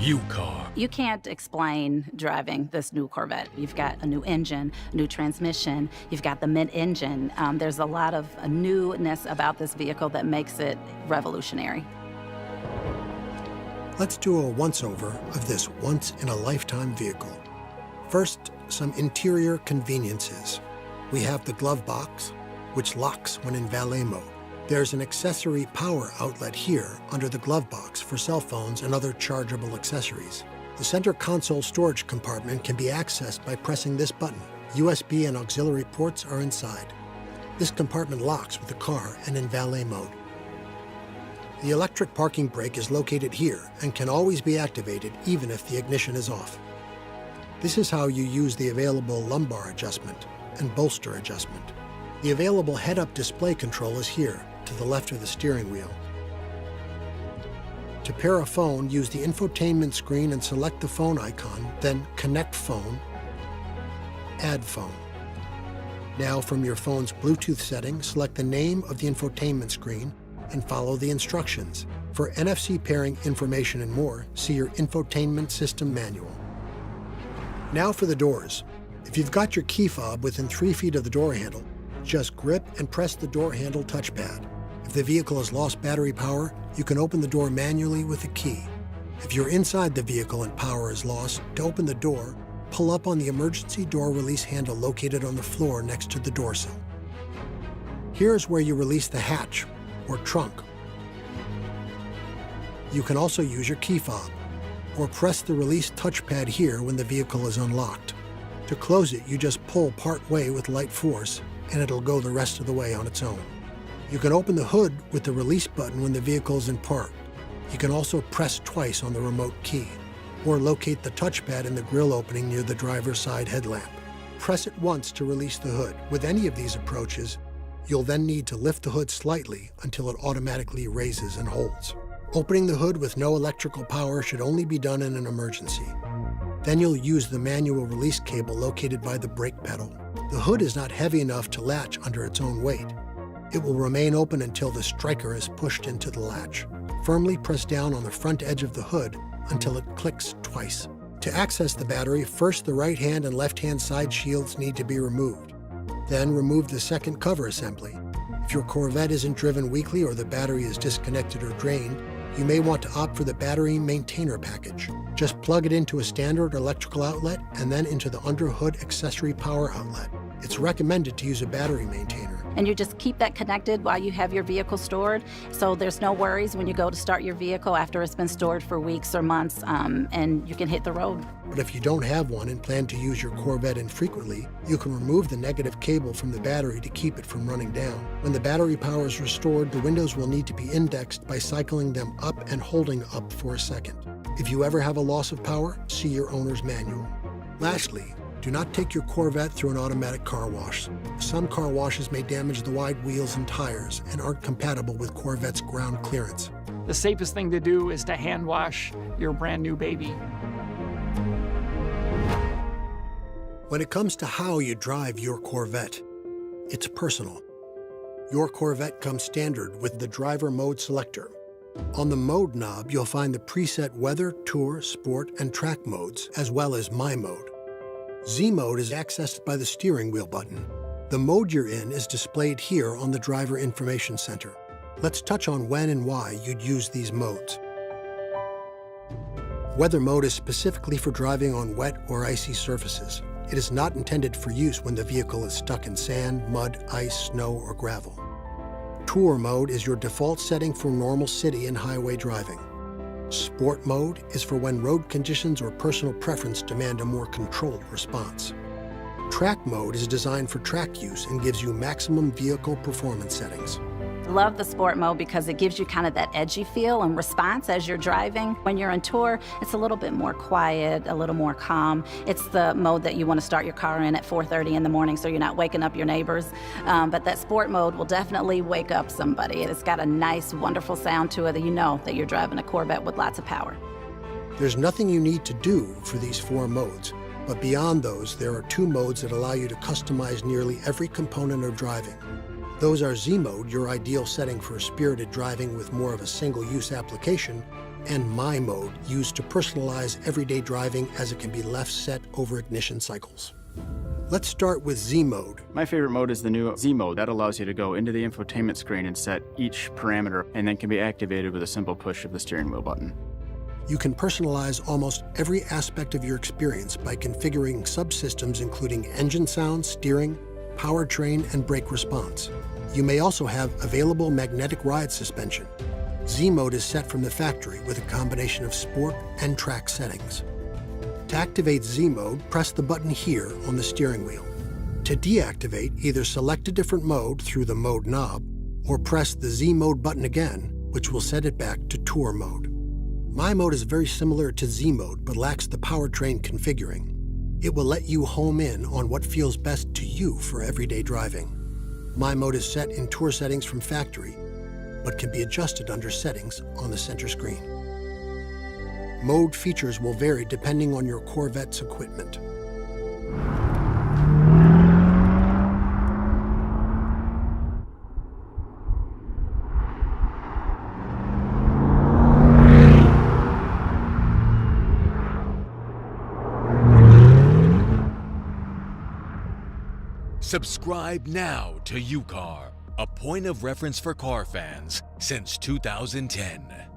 You car. You can't explain driving this new Corvette. You've got a new engine, new transmission, you've got the mid-engine. There's a lot of newness about this vehicle that makes it revolutionary. Let's do a once-over of this once-in-a-lifetime vehicle. First, some interior conveniences. We have the glove box, which locks when in valet mode. There's an accessory power outlet here under the glove box for cell phones and other chargeable accessories. The center console storage compartment can be accessed by pressing this button. USB and auxiliary ports are inside. This compartment locks with the car and in valet mode. The electric parking brake is located here and can always be activated even if the ignition is off. This is how you use the available lumbar adjustment and bolster adjustment. The available head-up display control is here, to the left of the steering wheel. To pair a phone, use the infotainment screen and select the phone icon, then Connect Phone, Add Phone. Now from your phone's Bluetooth setting, select the name of the infotainment screen and follow the instructions. For NFC pairing information and more, see your infotainment system manual. Now for the doors. If you've got your key fob within 3 feet of the door handle, just grip and press the door handle touchpad. If the vehicle has lost battery power, you can open the door manually with a key. If you're inside the vehicle and power is lost, to open the door, pull up on the emergency door release handle located on the floor next to the door sill. Here's where you release the hatch, or trunk. You can also use your key fob, or press the release touchpad here when the vehicle is unlocked. To close it, you just pull part way with light force, and it'll go the rest of the way on its own. You can open the hood with the release button when the vehicle is in park. You can also press twice on the remote key, or locate the touchpad in the grille opening near the driver's side headlamp. Press it once to release the hood. With any of these approaches, you'll then need to lift the hood slightly until it automatically raises and holds. Opening the hood with no electrical power should only be done in an emergency. Then you'll use the manual release cable located by the brake pedal. The hood is not heavy enough to latch under its own weight. It will remain open until the striker is pushed into the latch. Firmly press down on the front edge of the hood until it clicks twice. To access the battery, first the right hand and left hand side shields need to be removed. Then remove the second cover assembly. If your Corvette isn't driven weekly or the battery is disconnected or drained, you may want to opt for the battery maintainer package. Just plug it into a standard electrical outlet and then into the under-hood accessory power outlet. It's recommended to use a battery maintainer. And you just keep that connected while you have your vehicle stored, so there's no worries when you go to start your vehicle after it's been stored for weeks or months, and you can hit the road. But if you don't have one and plan to use your Corvette infrequently, you can remove the negative cable from the battery to keep it from running down. When the battery power is restored, the windows will need to be indexed by cycling them up and holding up for a second. If you ever have a loss of power, see your owner's manual. Lastly, do not take your Corvette through an automatic car wash. Some car washes may damage the wide wheels and tires and aren't compatible with Corvette's ground clearance. The safest thing to do is to hand wash your brand new baby. When it comes to how you drive your Corvette, it's personal. Your Corvette comes standard with the driver mode selector. On the mode knob, you'll find the preset weather, tour, sport, and track modes, as well as My Mode. Z mode is accessed by the steering wheel button. The mode you're in is displayed here on the Driver Information Center. Let's touch on when and why you'd use these modes. Weather mode is specifically for driving on wet or icy surfaces. It is not intended for use when the vehicle is stuck in sand, mud, ice, snow, or gravel. Tour mode is your default setting for normal city and highway driving. Sport mode is for when road conditions or personal preference demand a more controlled response. Track mode is designed for track use and gives you maximum vehicle performance settings. Love the sport mode because it gives you kind of that edgy feel and response as you're driving. When you're on tour, it's a little bit more quiet, a little more calm. It's the mode that you want to start your car in at 4:30 in the morning so you're not waking up your neighbors. But that sport mode will definitely wake up somebody. It's got a nice, wonderful sound to it that you know that you're driving a Corvette with lots of power. There's nothing you need to do for these 4 modes, but beyond those, there are 2 modes that allow you to customize nearly every component of driving. Those are Z mode, your ideal setting for spirited driving with more of a single-use application, and My Mode, used to personalize everyday driving as it can be left set over ignition cycles. Let's start with Z Mode. My favorite mode is the new Z mode. That allows you to go into the infotainment screen and set each parameter, and then can be activated with a simple push of the steering wheel button. You can personalize almost every aspect of your experience by configuring subsystems including engine sound, steering, powertrain, and brake response. You may also have available magnetic ride suspension. Z Mode is set from the factory with a combination of sport and track settings. To activate Z Mode, press the button here on the steering wheel. To deactivate, either select a different mode through the mode knob, or press the Z Mode button again, which will set it back to Tour mode. My Mode is very similar to Z Mode, but lacks the powertrain configuring. It will let you home in on what feels best to you for everyday driving. My Mode is set in Tour settings from factory, but can be adjusted under Settings on the center screen. Mode features will vary depending on your Corvette's equipment. Subscribe now to UCar, a point of reference for car fans since 2010.